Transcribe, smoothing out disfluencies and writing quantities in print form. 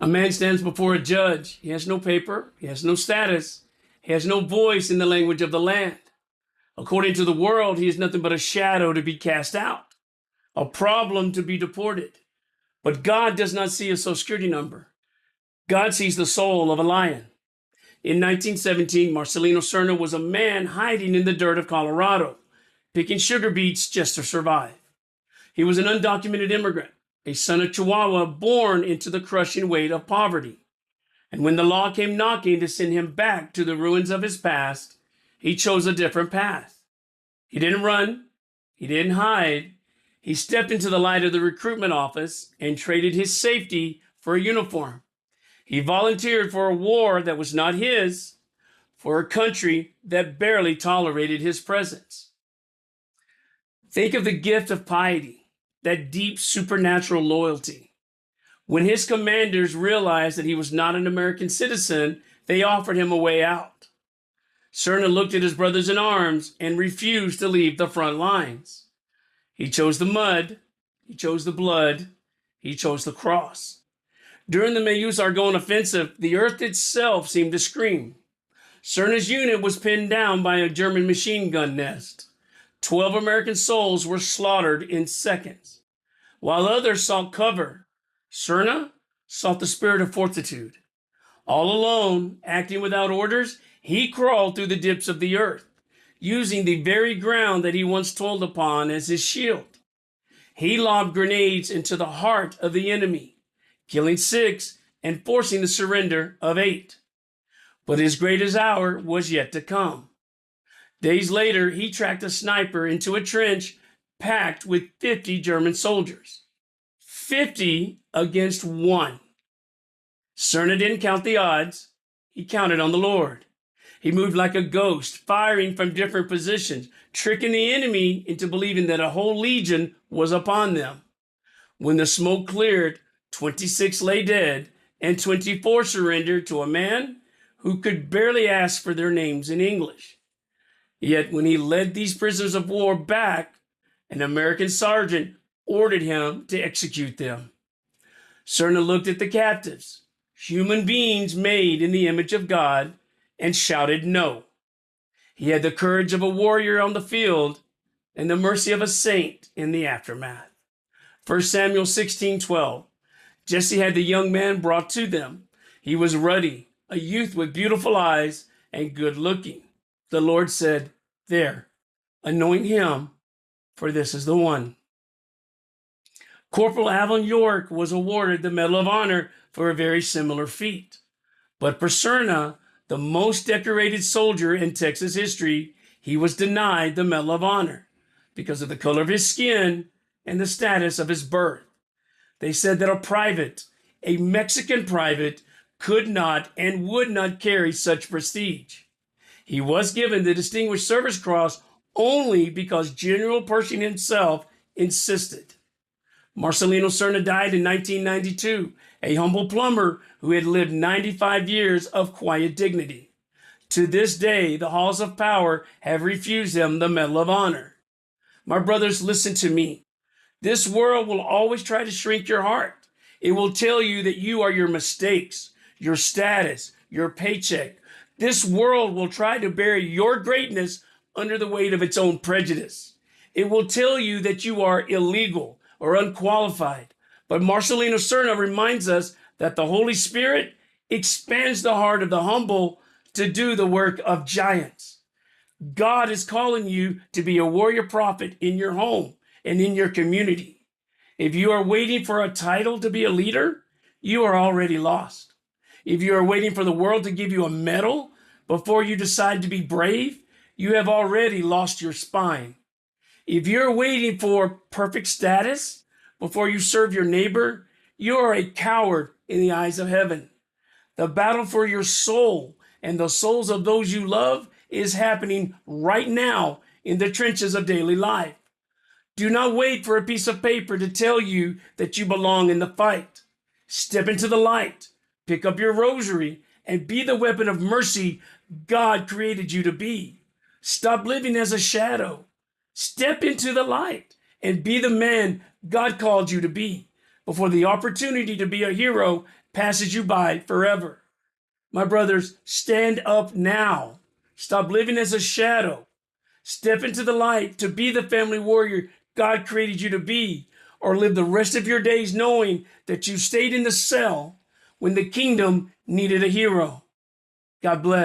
A man stands before a judge. He has no paper. He has no status. He has no voice in the language of the land. According to the world, he is nothing but a shadow to be cast out, a problem to be deported. But God does not see a social security number. God sees the soul of a lion. In 1917, Marcelino Serna was a man hiding in the dirt of Colorado, picking sugar beets just to survive. He was an undocumented immigrant, a son of Chihuahua born into the crushing weight of poverty. And when the law came knocking to send him back to the ruins of his past, he chose a different path. He didn't run. He didn't hide. He stepped into the light of the recruitment office and traded his safety for a uniform. He volunteered for a war that was not his, for a country that barely tolerated his presence. Think of the gift of piety, that deep supernatural loyalty. When his commanders realized that he was not an American citizen, they offered him a way out. Serna looked at his brothers in arms and refused to leave the front lines. He chose the mud, he chose the blood, he chose the cross. During the Meuse-Argonne offensive, the earth itself seemed to scream. Serna's unit was pinned down by a German machine gun nest. 12 American souls were slaughtered in seconds. While others sought cover, Serna sought the spirit of fortitude. All alone, acting without orders, he crawled through the dips of the earth, using the very ground that he once toiled upon as his shield. He lobbed grenades into the heart of the enemy, killing 6 and forcing the surrender of 8. But his greatest hour was yet to come. Days later, he tracked a sniper into a trench packed with 50 German soldiers. 50 against 1. Serna didn't count the odds. He counted on the Lord. He moved like a ghost, firing from different positions, tricking the enemy into believing that a whole legion was upon them. When the smoke cleared, 26 lay dead and 24 surrendered to a man who could barely ask for their names in English. Yet when he led these prisoners of war back, an American sergeant ordered him to execute them. Serna looked at the captives, human beings made in the image of God, and shouted no. He had the courage of a warrior on the field and the mercy of a saint in the aftermath. 1 Samuel 16:12. Jesse had the young man brought to them. He was ruddy, a youth with beautiful eyes and good looking. The Lord said, "There, anoint him, for this is the one." Corporal Alvin York was awarded the Medal of Honor for a very similar feat. But for Serna, the most decorated soldier in Texas history, he was denied the Medal of Honor because of the color of his skin and the status of his birth. They said that a private, a Mexican private, could not and would not carry such prestige. He was given the Distinguished Service Cross only because General Pershing himself insisted. Marcelino Serna died in 1992, a humble plumber who had lived 95 years of quiet dignity. To this day, the halls of power have refused him the Medal of Honor. My brothers, listen to me. This world will always try to shrink your heart. It will tell you that you are your mistakes, your status, your paycheck. This world will try to bury your greatness under the weight of its own prejudice. It will tell you that you are illegal or unqualified. But Marcelino Serna reminds us that the Holy Spirit expands the heart of the humble to do the work of giants. God is calling you to be a warrior prophet in your home and in your community. If you are waiting for a title to be a leader, you are already lost. If you are waiting for the world to give you a medal before you decide to be brave, you have already lost your spine. If you're waiting for perfect status before you serve your neighbor, you are a coward in the eyes of heaven. The battle for your soul and the souls of those you love is happening right now in the trenches of daily life. Do not wait for a piece of paper to tell you that you belong in the fight. Step into the light, pick up your rosary, and be the weapon of mercy God created you to be. Stop living as a shadow. Step into the light and be the man God called you to be before the opportunity to be a hero passes you by forever. My brothers, stand up now. Stop living as a shadow. Step into the light to be the family warrior God created you to be, or live the rest of your days knowing that you stayed in the cell when the kingdom needed a hero. God bless.